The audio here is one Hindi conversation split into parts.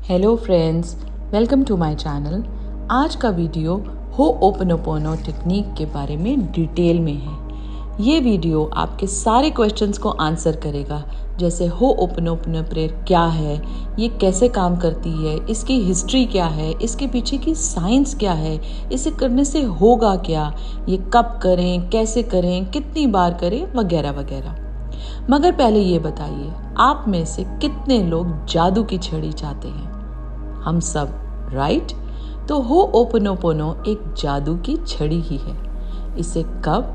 Hello friends, welcome to my channel. आज का वीडियो होओपनोपोनो टेक्निक के बारे में डिटेल में है। ये वीडियो आपके सारे क्वेश्चंस को आंसर करेगा, जैसे होओपनोपोनो प्रेयर क्या है, ये कैसे काम करती है, इसकी हिस्ट्री क्या है, इसके पीछे की साइंस क्या है, इसे करने से होगा क्या, ये कब करें, कैसे करें, कितनी बार करें, वगैरह वगैरह। मगर पहले ये बताइए, आप में से कितने लोग जादू की छड़ी चाहते हैं? हम सब, राइट? तो होओपनोपोनो एक जादू की छड़ी ही है। इसे कब,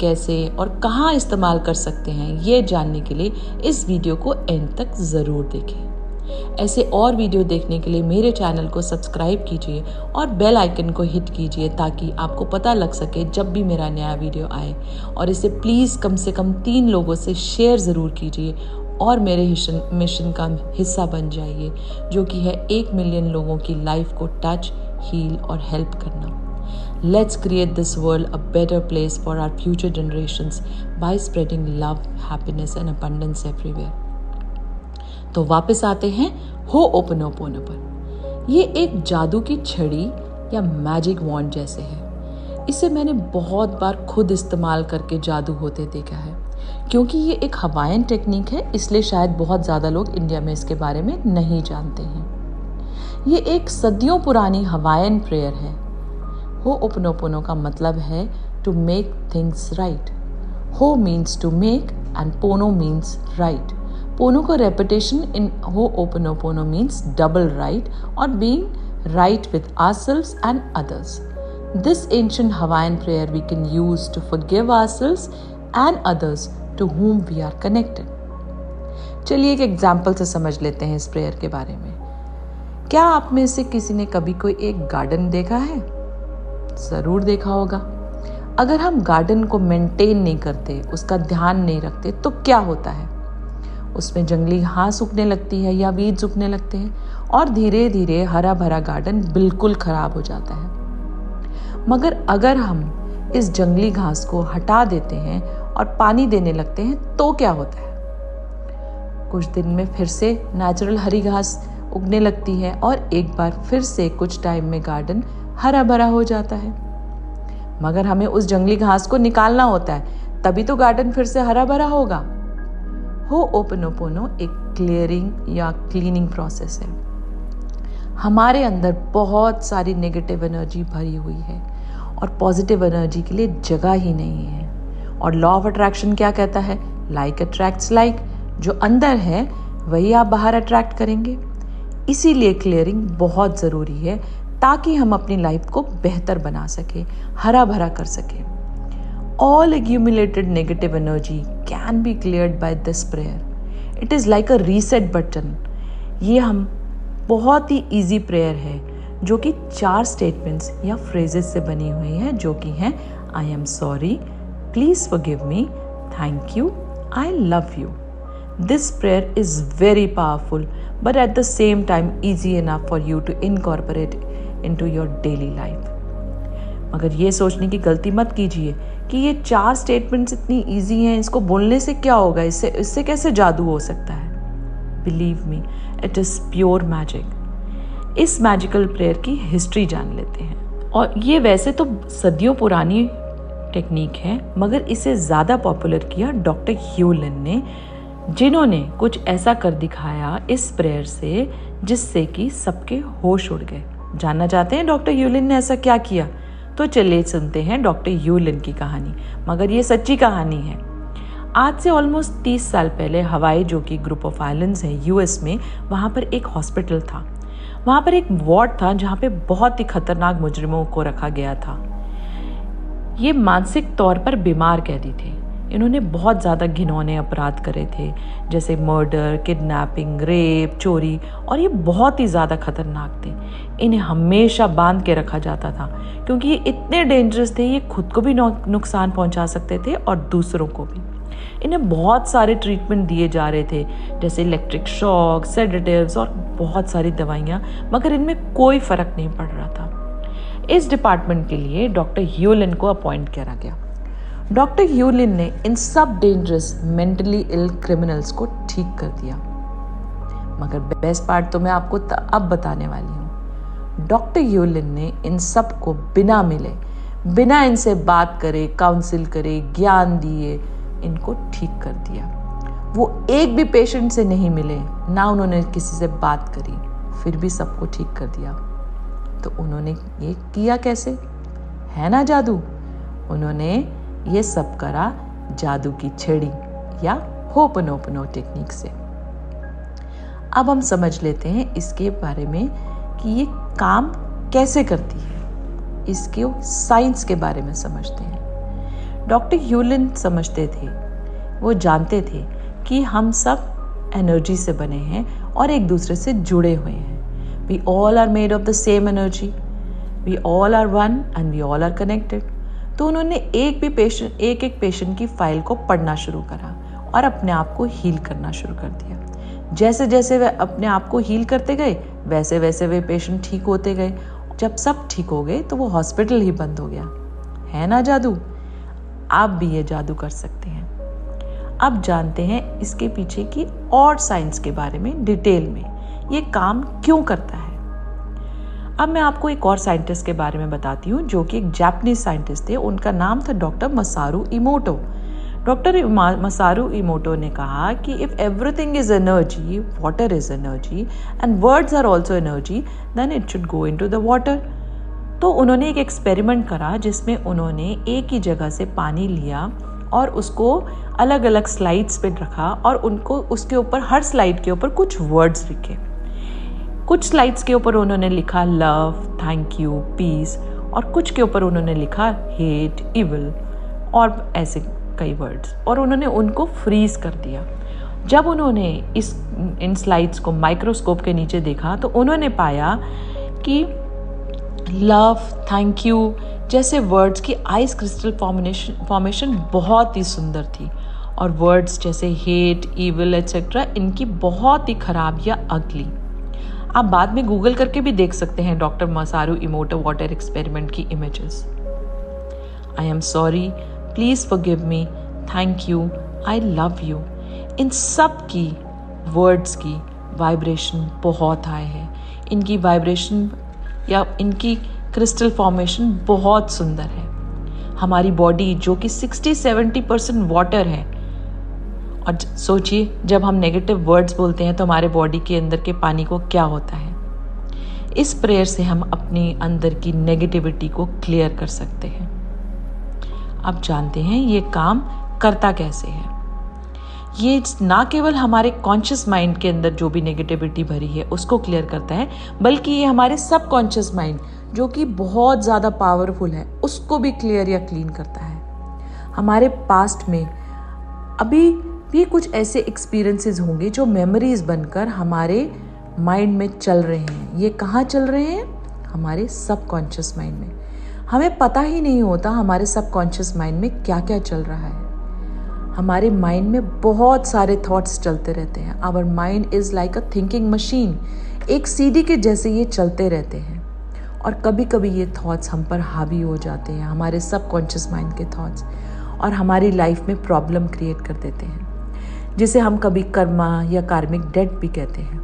कैसे और कहाँ इस्तेमाल कर सकते हैं, ये जानने के लिए इस वीडियो को एंड तक ज़रूर देखें। ऐसे और वीडियो देखने के लिए मेरे चैनल को सब्सक्राइब कीजिए और बेल आइकन को हिट कीजिए ताकि आपको पता लग सके जब भी मेरा नया वीडियो आए। और इसे प्लीज़ कम से कम 3 लोगों से शेयर ज़रूर कीजिए और मेरे मिशन का हिस्सा बन जाइए, जो कि है 1 मिलियन लोगों की लाइफ को टच, हील और हेल्प करना। Let's create this world a better place for our future generations by spreading love, happiness and abundance everywhere. तो वापस आते हैं होओपनोपोनो पर। ये एक जादू की छड़ी या मैजिक वॉन्ड जैसे है। इसे मैंने बहुत बार खुद इस्तेमाल करके जादू होते देखा है। क्योंकि ये एक हवाईन टेक्निक है, इसलिए शायद बहुत ज़्यादा लोग इंडिया में इसके बारे में नहीं जानते हैं। ये एक सदियों पुरानी हवाईन प्रेयर है। होओपनोपोनो का मतलब है to make things right. Ho means to make and pono means right. Pono का repetition in ho'oponopono means double right और being right with ourselves and others. This ancient Hawaiian prayer we can use to forgive ourselves and others to whom we are connected. चलिए एक एग्जाम्पल से समझ लेते हैं इस प्रेयर के बारे में। क्या आप में से किसी ने कभी कोई एक गार्डन देखा है? ज़रूर देखा होगा। अगर हम गार्डन को मेंटेन नहीं करते, उसका ध्यान नहीं रखते, तो क्या होता है? उसमें जंगली घास उगने लगती है या वीड्स उगने लगते हैं और धीरे धीरे हरा भरा गार्डन बिल्कुल खराब हो जाता है। मगर अगर हम इस जंगली घास को हटा देते हैं और पानी देने लगते हैं तो क्या होता है? कुछ दिन में फिर से नेचुरल हरी घास उगने लगती है और एक बार फिर से कुछ टाइम में गार्डन हरा भरा हो जाता है। मगर हमें उस जंगली घास को निकालना होता है, तभी तो गार्डन फिर से हरा भरा होगा। होओपनोपोनो एक क्लियरिंग या क्लीनिंग प्रोसेस है। हमारे अंदर बहुत सारी नेगेटिव एनर्जी भरी हुई है और पॉजिटिव एनर्जी के लिए जगह ही नहीं है। और लॉ ऑफ अट्रैक्शन क्या कहता है? Like attracts like. जो अंदर है वही आप बाहर अट्रैक्ट करेंगे। इसीलिए क्लियरिंग बहुत ज़रूरी है ताकि हम अपनी लाइफ को बेहतर बना सके, हरा भरा कर सके। All accumulated negative energy can be cleared by this prayer. It is like a reset button. ये हम बहुत ही इजी प्रेयर है जो कि 4 स्टेटमेंट्स या फ्रेजेस से बनी हुई है, जो कि हैं I am sorry, please forgive me, thank you, I love you. This prayer is very powerful but at the same time easy enough for you to incorporate into your daily life. मगर ये सोचने की गलती मत कीजिए कि ये 4 स्टेटमेंट्स इतनी इजी हैं, इसको बोलने से क्या होगा, इससे कैसे जादू हो सकता है। Believe me, it is pure magic. इस मैजिकल प्रेयर की हिस्ट्री जान लेते हैं। और ये वैसे तो सदियों पुरानी टेक्निक है, मगर इसे ज़्यादा पॉपुलर किया डॉक्टर ह्यू लिन ने, जिन्होंने कुछ ऐसा कर दिखाया इस प्रेयर से जिससे कि सबके होश उड़ गए। जानना चाहते हैं डॉक्टर ह्यू लिन ने ऐसा क्या किया? तो चलिए सुनते हैं डॉक्टर ह्यू लिन की कहानी। मगर ये सच्ची कहानी है। आज से ऑलमोस्ट 30 साल पहले हवाई, जो कि ग्रुप ऑफ आइलैंड्स है यूएस में, वहाँ पर एक हॉस्पिटल था। वहाँ पर एक वार्ड था जहाँ पे बहुत ही खतरनाक मुजरिमों को रखा गया था। ये मानसिक तौर पर बीमार कैदी थे। इन्होंने बहुत ज़्यादा घिनौने अपराध करे थे, जैसे मर्डर, किडनैपिंग, रेप, चोरी, और ये बहुत ही ज़्यादा खतरनाक थे। इन्हें हमेशा बांध के रखा जाता था क्योंकि ये इतने डेंजरस थे, ये खुद को भी नुकसान पहुंचा सकते थे और दूसरों को भी। इन्हें बहुत सारे ट्रीटमेंट दिए जा रहे थे, जैसे इलेक्ट्रिक शॉक, सेडेटिव्स और बहुत सारी दवाइयाँ, मगर इनमें कोई फ़र्क नहीं पड़ रहा था। इस डिपार्टमेंट के लिए डॉक्टर ह्यू लिन को अपॉइंट करा गया। डॉक्टर ह्यू लिन ने इन सब डेंजरस मेंटली इल क्रिमिनल्स को ठीक कर दिया। मगर बेस्ट पार्ट तो मैं आपको अब बताने वाली हूँ। डॉक्टर यूलिन ने इन सब को बिना मिले, बिना इनसे बात करे, काउंसिल करे, ज्ञान दिए, इनको ठीक कर दिया। वो एक भी पेशेंट से नहीं मिले, ना उन्होंने किसी से बात करी, फिर भी सबको ठीक कर दिया। तो उन्होंने ये किया कैसे? है ना जादू। उन्होंने ये सब करा जादू की छड़ी या होपनोपनो टेक्निक से। अब हम समझ लेते हैं इसके बारे में कि ये काम कैसे करती है। इसके साइंस के बारे में समझते हैं। डॉक्टर यूलिन समझते थे, वो जानते थे कि हम सब एनर्जी से बने हैं और एक दूसरे से जुड़े हुए हैं। We all are made of the same energy. We all are one and we all are connected. तो उन्होंने एक एक पेशेंट की फाइल को पढ़ना शुरू करा और अपने आप को हील करना शुरू कर दिया। जैसे जैसे वे अपने आप को हील करते गए, वैसे वैसे वे पेशेंट ठीक होते गए। जब सब ठीक हो गए तो वो हॉस्पिटल ही बंद हो गया। है ना जादू। आप भी ये जादू कर सकते हैं। अब जानते हैं इसके पीछे की और साइंस के बारे में डिटेल में, ये काम क्यों करता है। अब मैं आपको एक और साइंटिस्ट के बारे में बताती हूँ जो कि एक जापानीज साइंटिस्ट थे। उनका नाम था डॉक्टर मसारू इमोटो। डॉक्टर मसारू इमोटो ने कहा कि if everything is energy, water is energy and words are also energy, then it should go into the water. तो उन्होंने एक एक्सपेरिमेंट करा जिसमें उन्होंने एक ही जगह से पानी लिया और उसको अलग अलग स्लाइड्स पे रखा और उनको उसके ऊपर, हर स्लाइड के ऊपर कुछ वर्ड्स लिखे। कुछ स्लाइड्स के ऊपर उन्होंने लिखा लव, थैंक यू, पीस, और कुछ के ऊपर उन्होंने लिखा हेट, इविल और ऐसे कई वर्ड्स, और उन्होंने उनको फ्रीज कर दिया। जब उन्होंने इन स्लाइड्स को माइक्रोस्कोप के नीचे देखा तो उन्होंने पाया कि लव, थैंक यू जैसे वर्ड्स की आइस क्रिस्टल फॉर्मेशन बहुत ही सुंदर थी, और वर्ड्स जैसे हेट, इविल एटसेट्रा इनकी बहुत ही खराब या अगली। आप बाद में गूगल करके भी देख सकते हैं doctor Masaru Emoto water experiment की images. I am sorry, please forgive me, thank you, I love you, इन सब की वर्ड्स की वाइब्रेशन बहुत हाई है। इनकी वाइब्रेशन या इनकी क्रिस्टल फॉर्मेशन बहुत सुंदर है। हमारी बॉडी जो कि 60-70% वाटर है, और सोचिए जब हम नेगेटिव वर्ड्स बोलते हैं तो हमारे बॉडी के अंदर के पानी को क्या होता है। इस प्रेयर से हम अपनी अंदर की नेगेटिविटी को क्लियर कर सकते हैं। अब जानते हैं ये काम करता कैसे है। ये ना केवल हमारे कॉन्शियस माइंड के अंदर जो भी नेगेटिविटी भरी है उसको क्लियर करता है, बल्कि ये हमारे सबकॉन्शियस माइंड जो कि बहुत ज़्यादा पावरफुल है उसको भी क्लियर या क्लीन करता है। हमारे पास्ट में अभी भी कुछ ऐसे एक्सपीरियंसेस होंगे जो मेमोरीज बनकर हमारे माइंड में चल रहे हैं। ये कहाँ चल रहे हैं? हमारे सबकॉन्शियस माइंड में। हमें पता ही नहीं होता हमारे सबकॉन्शियस माइंड में क्या क्या चल रहा है। हमारे माइंड में बहुत सारे थॉट्स चलते रहते हैं। Our mind is like a thinking machine. एक सीडी के जैसे ये चलते रहते हैं, और कभी कभी ये थॉट्स हम पर हावी हो जाते हैं, हमारे सबकॉन्शियस माइंड के थॉट्स, और हमारी लाइफ में प्रॉब्लम क्रिएट कर देते हैं, जिसे हम कभी कर्मा या कार्मिक डेट भी कहते हैं।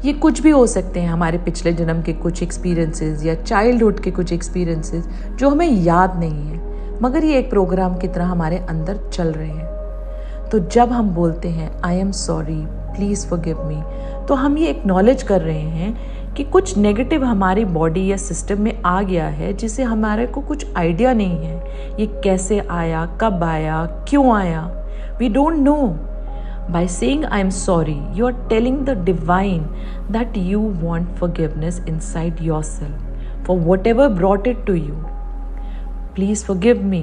ये कुछ भी हो सकते हैं, हमारे पिछले जन्म के कुछ एक्सपीरियंसेस या चाइल्डहुड के कुछ एक्सपीरियंसेस जो हमें याद नहीं है, मगर ये एक प्रोग्राम की तरह हमारे अंदर चल रहे हैं। तो जब हम बोलते हैं I am sorry, please forgive me, तो हम ये एक्नॉलेज कर रहे हैं कि कुछ नेगेटिव हमारी बॉडी या सिस्टम में आ गया है जिसे हमारे को कुछ आइडिया नहीं है ये कैसे आया, कब आया, क्यों आया। We don't know. By saying I am sorry, you are telling the divine that you want forgiveness inside yourself for whatever brought it to you. Please forgive me.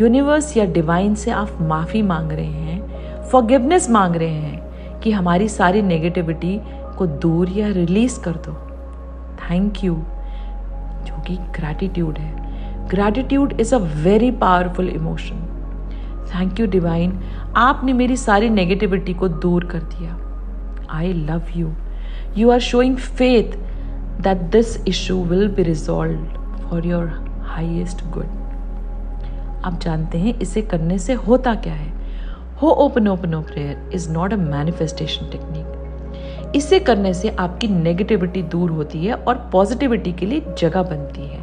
Universe या डिवाइन से आप माफ़ी मांग रहे हैं, फॉरगिवनेस मांग रहे हैं कि हमारी सारी नेगेटिविटी को दूर या रिलीज कर दो। थैंक यू, जो कि ग्रैटिट्यूड है। Gratitude is a very powerful emotion. Thank you divine, आपने मेरी सारी नेगेटिविटी को दूर कर दिया। I love you, you are showing faith that this issue will be resolved for your highest good. आप जानते हैं इसे करने से होता क्या है। Ho'oponopono prayer is not a manifestation technique, इसे करने से आपकी नेगेटिविटी दूर होती है और पॉजिटिविटी के लिए जगह बनती है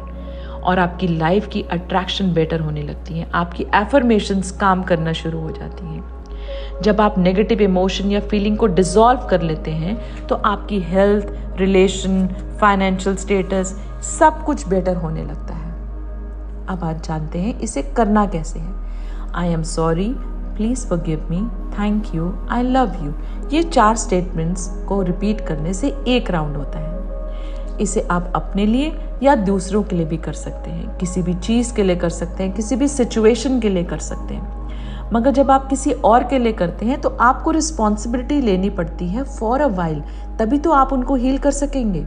और आपकी लाइफ की अट्रैक्शन बेटर होने लगती है। आपकी एफर्मेशंस काम करना शुरू हो जाती हैं। जब आप नेगेटिव इमोशन या फीलिंग को डिसॉल्व कर लेते हैं तो आपकी हेल्थ, रिलेशन, फाइनेंशियल स्टेटस सब कुछ बेटर होने लगता है। अब आज जानते हैं इसे करना कैसे है। आई am sorry, please forgive me, thank you, I love you, ये 4 स्टेटमेंट्स को रिपीट करने से एक राउंड होता है। इसे आप अपने लिए या दूसरों के लिए भी कर सकते हैं, किसी भी चीज़ के लिए कर सकते हैं, किसी भी सिचुएशन के लिए कर सकते हैं। मगर जब आप किसी और के लिए करते हैं तो आपको रिस्पॉन्सिबिलिटी लेनी पड़ती है फॉर अ वाइल, तभी तो आप उनको हील कर सकेंगे।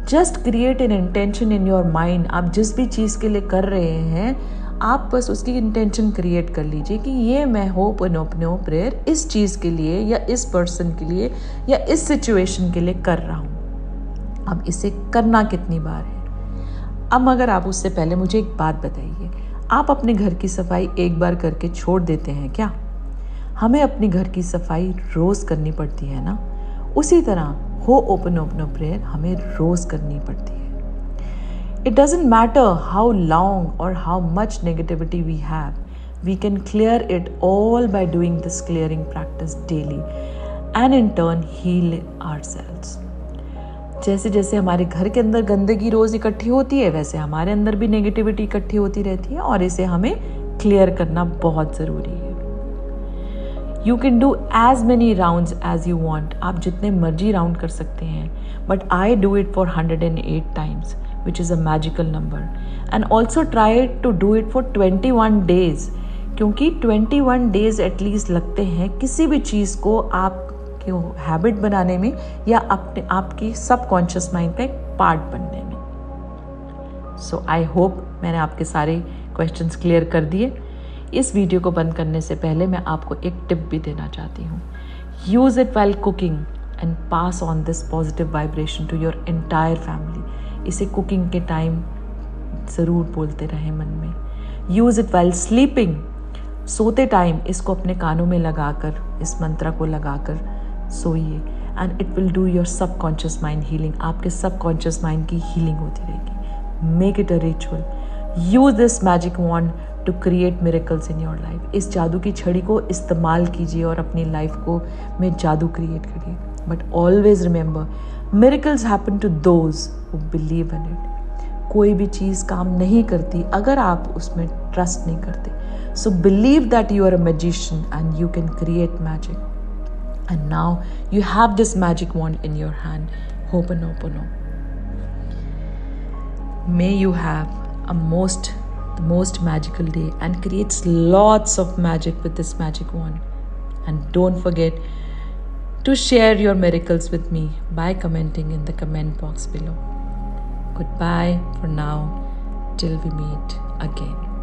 Just create an intention in your mind. आप जिस भी चीज़ के लिए कर रहे हैं आप बस उसकी इंटेंशन क्रिएट कर लीजिए कि ये मैं होपनोपनो प्रेयर इस चीज़ के लिए या इस पर्सन के लिए या इस सिचुएशन के लिए कर रहा हूँ। अब इसे करना कितनी बार है? अब मगर आप उससे पहले मुझे एक बात बताइए, आप अपने घर की सफाई एक बार करके छोड़ देते हैं क्या? हमें अपने घर की सफाई रोज़ करनी पड़ती है ना। उसी तरह हो ओपनो प्रेयर हमें रोज़ करनी पड़ती है। It doesn't matter how long or how much negativity we have, we can clear it all by doing this clearing practice daily and in turn heal ourselves. जैसे जैसे हमारे घर के अंदर गंदगी रोज इकट्ठी होती है वैसे हमारे अंदर भी नेगेटिविटी इकट्ठी होती रहती है और इसे हमें क्लियर करना बहुत ज़रूरी है। You can do as many rounds as you want. आप जितने मर्जी राउंड कर सकते हैं, but I do it for 108 times which is a magical number, and also try to do it for 21 days, क्योंकि 21 days at least लगते हैं किसी भी चीज़ को आपके हैबिट बनाने में या अपने आपकी सबकॉन्शियस माइंड का एक पार्ट बनने में। सो आई होप मैंने आपके सारे क्वेश्चंस क्लियर कर दिए। इस वीडियो को बंद करने से पहले मैं आपको एक टिप भी देना चाहती हूँ। Use it while cooking and pass on this positive vibration to your entire family. इसे कुकिंग के टाइम ज़रूर बोलते रहें मन में। Use it while sleeping. सोते टाइम इसको अपने कानों में लगाकर, इस मंत्र को लगाकर सोइए and it will do your subconscious mind healing. आपके सबकॉन्शियस माइंड की हीलिंग होती रहेगी। Make it a ritual. Use this magic wand to create miracles in your life. इस जादू की छड़ी को इस्तेमाल कीजिए और अपनी लाइफ को में जादू क्रिएट करिए। But always remember, miracles happen to those who believe in it. कोई भी चीज़ काम नहीं करती अगर आप उसमें ट्रस्ट नहीं करते। So believe that you are a magician and you can create magic. And now you have this magic wand in your hand. Ho'oponopono. May you have the most magical day and creates lots of magic with this magic wand. And don't forget to share your miracles with me by commenting in the comment box below. Goodbye for now till we meet again.